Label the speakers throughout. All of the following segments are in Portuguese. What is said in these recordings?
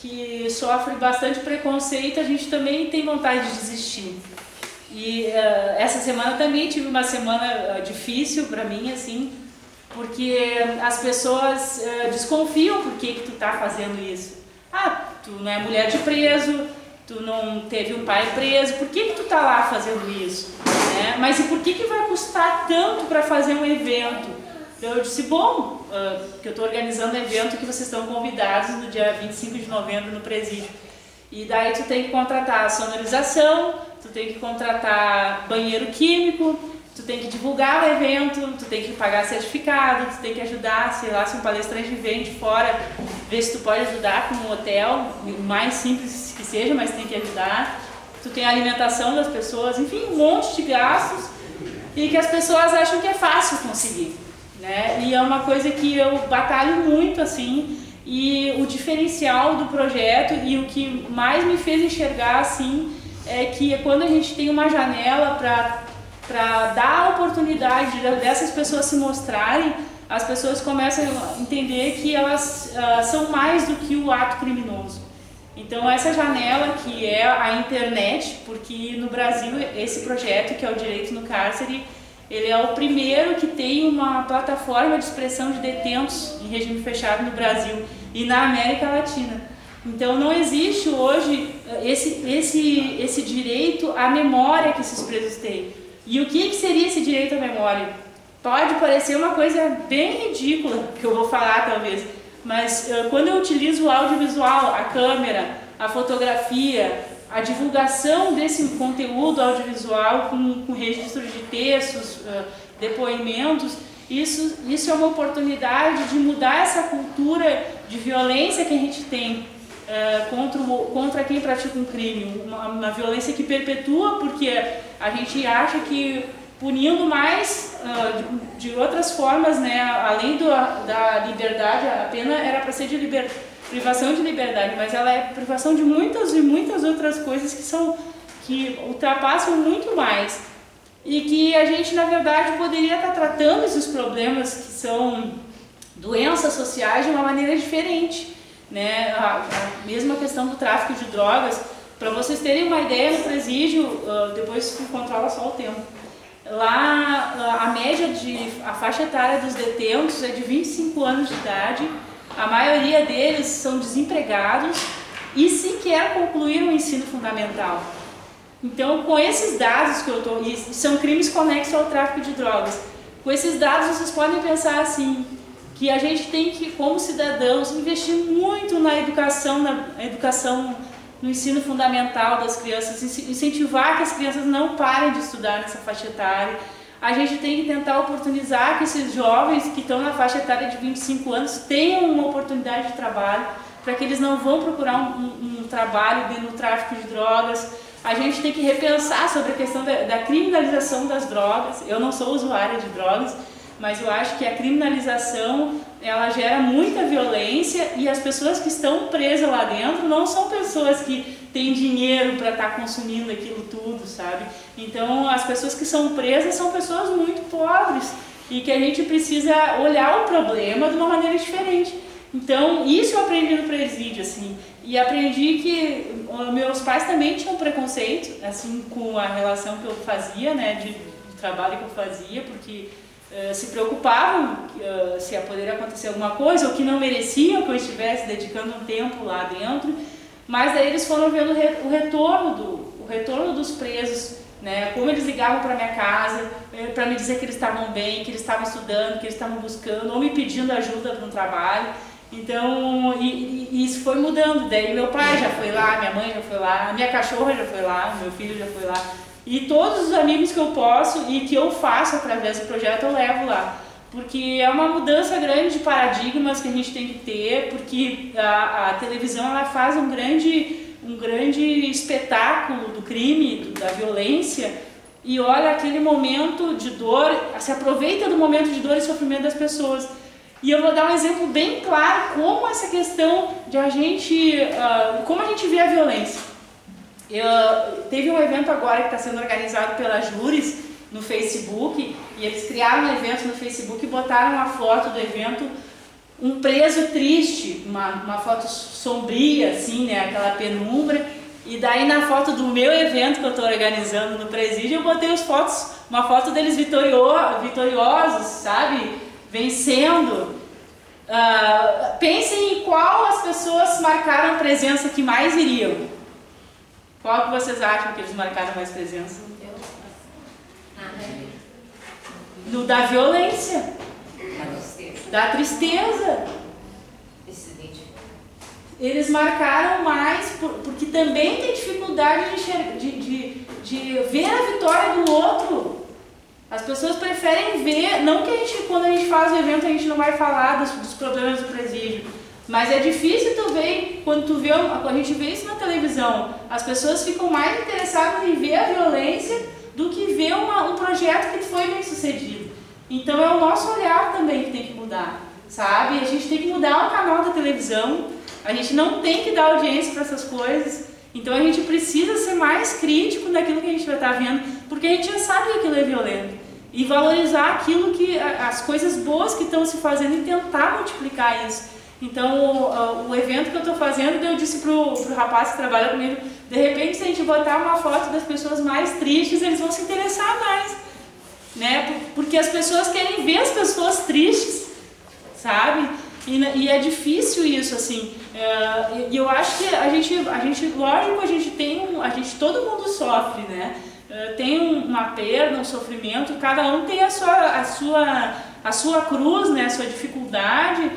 Speaker 1: que sofre bastante preconceito, a gente também tem vontade de desistir. E essa semana também tive uma semana difícil para mim, assim, porque as pessoas desconfiam por que tu tá fazendo isso. Ah, tu não é mulher de preso, tu não teve um pai preso, por que tu tá lá fazendo isso? Né? Mas e por que vai custar tanto para fazer um evento? Eu disse, bom, que eu estou organizando um evento que vocês estão convidados no dia 25 de novembro no presídio. E daí tu tem que contratar sonorização, tu tem que contratar banheiro químico, tu tem que divulgar o evento, tu tem que pagar certificado, tu tem que ajudar, sei lá, se um palestrante vem de fora, ver se tu pode ajudar com um hotel, o mais simples que seja, mas tem que ajudar. Tu tem a alimentação das pessoas, enfim, um monte de gastos e que as pessoas acham que é fácil conseguir, né? E é uma coisa que eu batalho muito, assim, e o diferencial do projeto e o que mais me fez enxergar, assim, é que quando a gente tem uma janela para dar a oportunidade dessas pessoas se mostrarem, as pessoas começam a entender que elas são mais do que o ato criminoso. Então essa janela que é a internet, porque no Brasil esse projeto, que é o Direito no Cárcere, ele é o primeiro que tem uma plataforma de expressão de detentos em regime fechado no Brasil e na América Latina. Então não existe hoje esse direito à memória que esses presos têm. E o que seria esse direito à memória? Pode parecer uma coisa bem ridícula, que eu vou falar talvez, mas quando eu utilizo o audiovisual, a câmera, a fotografia, a divulgação desse conteúdo audiovisual com registro de textos, depoimentos, isso é uma oportunidade de mudar essa cultura de violência que a gente tem contra quem pratica um crime, uma violência que perpetua, porque a gente acha que punindo mais de outras formas, né, além da liberdade, a pena era para ser de privação de liberdade, mas ela é privação de muitas e muitas outras coisas que ultrapassam muito mais e que a gente, na verdade, poderia estar tratando esses problemas que são doenças sociais de uma maneira diferente, né? A mesma questão do tráfico de drogas, para vocês terem uma ideia, no presídio, depois se controla só o tempo. Lá a faixa etária dos detentos é de 25 anos de idade, a maioria deles são desempregados e sequer concluíram o ensino fundamental. Então, com esses dados que eu estou, e são crimes conexos ao tráfico de drogas, com esses dados vocês podem pensar assim, que a gente tem que, como cidadãos, investir muito na educação no ensino fundamental das crianças, incentivar que as crianças não parem de estudar nessa faixa etária. A gente tem que tentar oportunizar que esses jovens que estão na faixa etária de 25 anos tenham uma oportunidade de trabalho, para que eles não vão procurar um trabalho no tráfico de drogas. A gente tem que repensar sobre a questão da criminalização das drogas. Eu não sou usuária de drogas, mas eu acho que a criminalização ela gera muita violência e as pessoas que estão presas lá dentro não são pessoas que têm dinheiro para estar consumindo aquilo tudo, sabe? Então as pessoas que são presas são pessoas muito pobres e que a gente precisa olhar o problema de uma maneira diferente. Então isso eu aprendi no presídio, assim, e aprendi que meus pais também tinham preconceito, assim, com a relação que eu fazia, né, de trabalho que eu fazia, porque se preocupavam se poderia acontecer alguma coisa ou que não mereciam que eu estivesse dedicando um tempo lá dentro, mas daí eles foram vendo o retorno dos presos, né, como eles ligavam para minha casa para me dizer que eles estavam bem, que eles estavam estudando, que eles estavam buscando ou me pedindo ajuda para um trabalho. Então, e isso foi mudando. Daí meu pai já foi lá, minha mãe já foi lá, minha cachorra já foi lá, meu filho já foi lá. E todos os amigos que eu posso e que eu faço através do projeto eu levo lá. Porque é uma mudança grande de paradigmas que a gente tem que ter, porque a televisão ela faz um grande espetáculo do crime, da violência, e olha aquele momento de dor, se aproveita do momento de dor e sofrimento das pessoas. E eu vou dar um exemplo bem claro como essa questão de como a gente vê a violência. Teve um evento agora que está sendo organizado pela Júris no Facebook, e eles criaram um evento no Facebook e botaram uma foto do evento um preso triste, uma foto sombria, assim, né, aquela penumbra. E daí na foto do meu evento que eu estou organizando no presídio, eu botei uma foto deles vitoriosos, sabe, vencendo. Pensem em qual as pessoas marcaram presença que mais iriam. Qual que vocês acham que eles marcaram mais presença? No da violência, da tristeza. Eles marcaram mais porque também tem dificuldade de ver a vitória do outro. As pessoas preferem ver, não que quando a gente faz o evento a gente não vai falar dos problemas do presídio, mas é difícil tu ver, quando a gente vê isso na televisão, as pessoas ficam mais interessadas em ver a violência do que ver um projeto que foi bem sucedido. Então é o nosso olhar também que tem que mudar, sabe? A gente tem que mudar o canal da televisão, a gente não tem que dar audiência para essas coisas, então a gente precisa ser mais crítico naquilo que a gente vai estar vendo, porque a gente já sabe que aquilo é violento, e valorizar aquilo as coisas boas que estão se fazendo e tentar multiplicar isso. Então o evento que eu estou fazendo, eu disse pro rapaz que trabalha comigo, de repente se a gente botar uma foto das pessoas mais tristes, eles vão se interessar mais, né? Porque as pessoas querem ver as pessoas tristes, sabe? E é difícil isso, assim. E eu acho que a gente lógico, todo mundo sofre, né? Tem uma perda, um sofrimento, cada um tem a sua cruz, né? A sua dificuldade,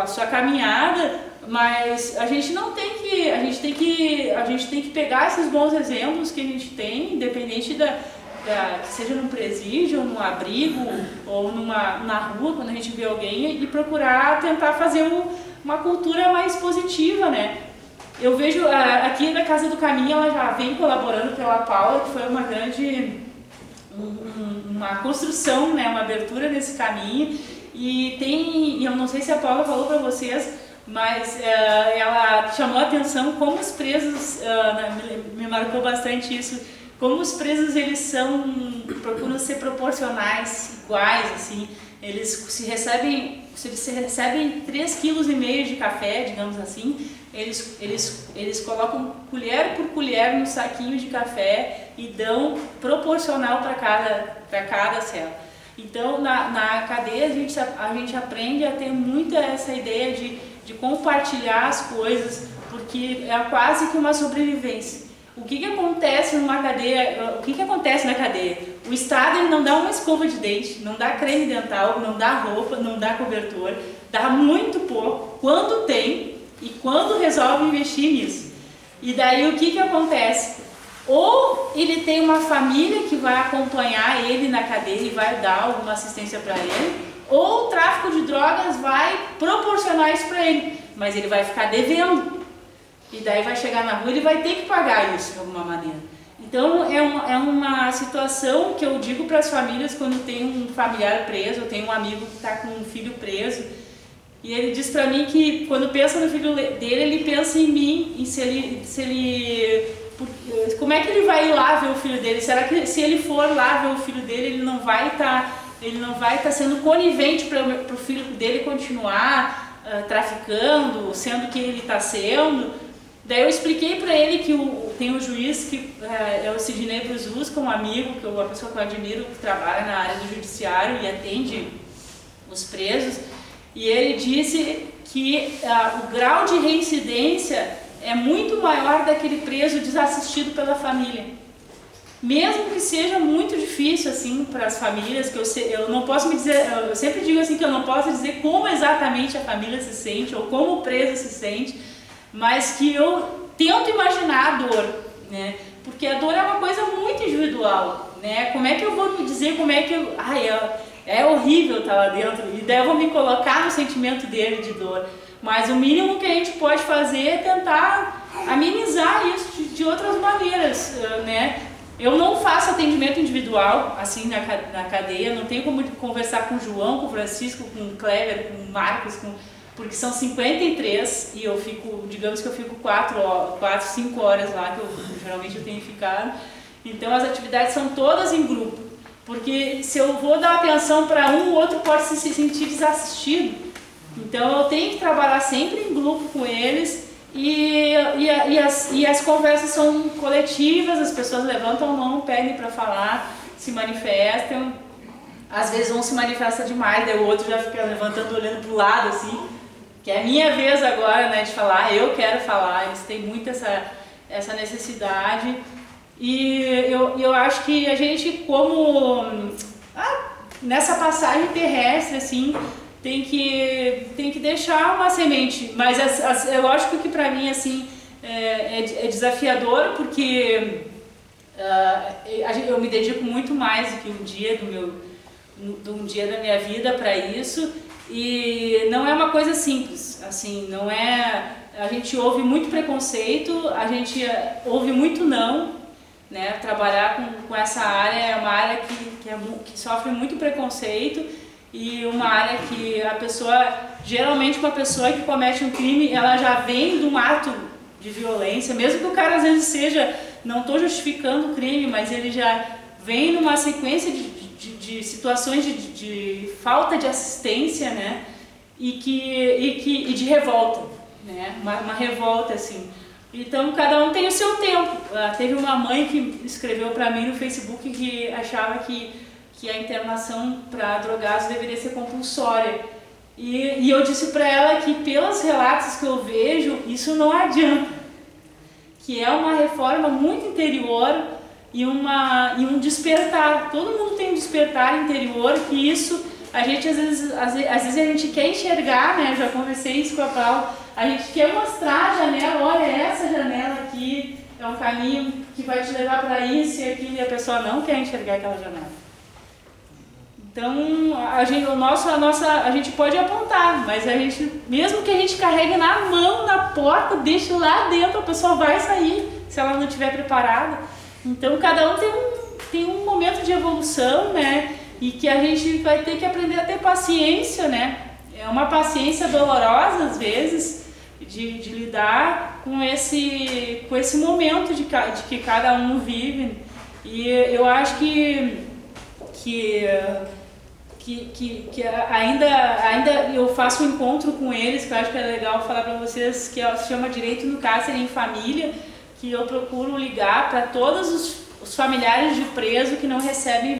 Speaker 1: a sua caminhada, mas a gente tem que pegar esses bons exemplos que a gente tem, independente que seja num presídio, ou num abrigo, ou na rua, quando a gente vê alguém, e procurar tentar fazer uma cultura mais positiva, né? Eu vejo aqui na Casa do Caminho, ela já vem colaborando pela Paula, que foi uma grande uma construção, né? Uma abertura nesse caminho, e eu não sei se a Paula falou para vocês, mas ela chamou a atenção como os presos, me marcou bastante isso, como os presos eles procuram ser proporcionais, iguais, assim, se eles recebem 3,5 kg de café, digamos assim, eles colocam colher por colher no saquinho de café e dão proporcional para cada cela. Então na cadeia a gente aprende a ter muito essa ideia de compartilhar as coisas, porque é quase que uma sobrevivência. O que acontece numa cadeia? O que acontece na cadeia? O Estado ele não dá uma escova de dente, não dá creme dental, não dá roupa, não dá cobertor, dá muito pouco quando tem e quando resolve investir nisso. E daí o que acontece? Ou ele tem uma família que vai acompanhar ele na cadeia e vai dar alguma assistência para ele, ou o tráfico de drogas vai proporcionar isso para ele, mas ele vai ficar devendo. E daí vai chegar na rua e ele vai ter que pagar isso de alguma maneira. Então é uma situação que eu digo para as famílias quando tem um familiar preso, eu tenho um amigo que está com um filho preso, e ele diz para mim que quando pensa no filho dele, ele pensa em mim, como é que ele vai ir lá ver o filho dele? Será que se ele for lá ver o filho dele, ele não vai estar sendo conivente para o filho dele continuar traficando, sendo que ele está sendo? Daí eu expliquei para ele que tem um juiz que é o Sidney Bruzus, que é um amigo, que é uma pessoa que eu admiro, que trabalha na área do judiciário e atende os presos, e ele disse que o grau de reincidência é muito maior daquele preso desassistido pela família. Mesmo que seja muito difícil assim para as famílias, que eu não posso me dizer, eu sempre digo assim que eu não posso dizer como exatamente a família se sente ou como o preso se sente, mas que eu tento imaginar a dor, né? Porque a dor é uma coisa muito individual, né? Como é que eu vou me dizer como é que é horrível estar lá dentro, e daí eu vou me colocar no sentimento dele de dor. Mas o mínimo que a gente pode fazer é tentar amenizar isso de outras maneiras, né? Eu não faço atendimento individual, assim, na cadeia, não tenho como conversar com o João, com o Francisco, com o Clever, com o Marcos, porque são 53 e eu fico, digamos que eu fico 4, 5 horas lá, que geralmente eu tenho ficado. Então as atividades são todas em grupo, porque se eu vou dar atenção para um, o outro pode se sentir desassistido. Então eu tenho que trabalhar sempre em grupo com eles e as conversas são coletivas, as pessoas levantam a mão, pedem para falar, se manifestam. Às vezes um se manifesta demais, daí o outro já fica levantando, olhando para o lado assim, que é a minha vez agora, né, de falar, eu quero falar, eles têm muito essa necessidade. E eu acho que a gente, como nessa passagem terrestre, assim, tem que deixar uma semente, mas é lógico que para mim assim é desafiador, porque eu me dedico muito mais do que um dia da minha vida para isso, e não é uma coisa simples, assim, não é, a gente ouve muito preconceito, a gente ouve muito não, né? Trabalhar com essa área é uma área que sofre muito preconceito, e uma área que a pessoa, geralmente uma pessoa que comete um crime, ela já vem de um ato de violência, mesmo que o cara às vezes seja, não estou justificando o crime, mas ele já vem numa sequência de situações de falta de assistência, né? E de revolta, né? Uma revolta assim. Então cada um tem o seu tempo. Teve uma mãe que escreveu para mim no Facebook que achava que a internação para drogados deveria ser compulsória. E eu disse para ela que pelos relatos que eu vejo, isso não adianta. Que é uma reforma muito interior e um despertar. Todo mundo tem um despertar interior, que isso a gente às vezes a gente quer enxergar, né? Eu já conversei isso com a Paula, a gente quer mostrar a janela, olha essa janela aqui, é um caminho que vai te levar para isso e aquilo, e a pessoa não quer enxergar aquela janela. Então, a gente pode apontar, mas a gente, mesmo que a gente carregue na mão, na porta, deixe lá dentro, a pessoa vai sair, se ela não estiver preparada. Então, cada um tem um momento de evolução, né? E que a gente vai ter que aprender a ter paciência, né? É uma paciência dolorosa, às vezes, de lidar com esse momento de que cada um vive. E eu acho que ainda eu faço um encontro com eles, que eu acho que é legal falar para vocês, que se chama Direito no Cárcere em Família, que eu procuro ligar para todos os familiares de preso que não recebem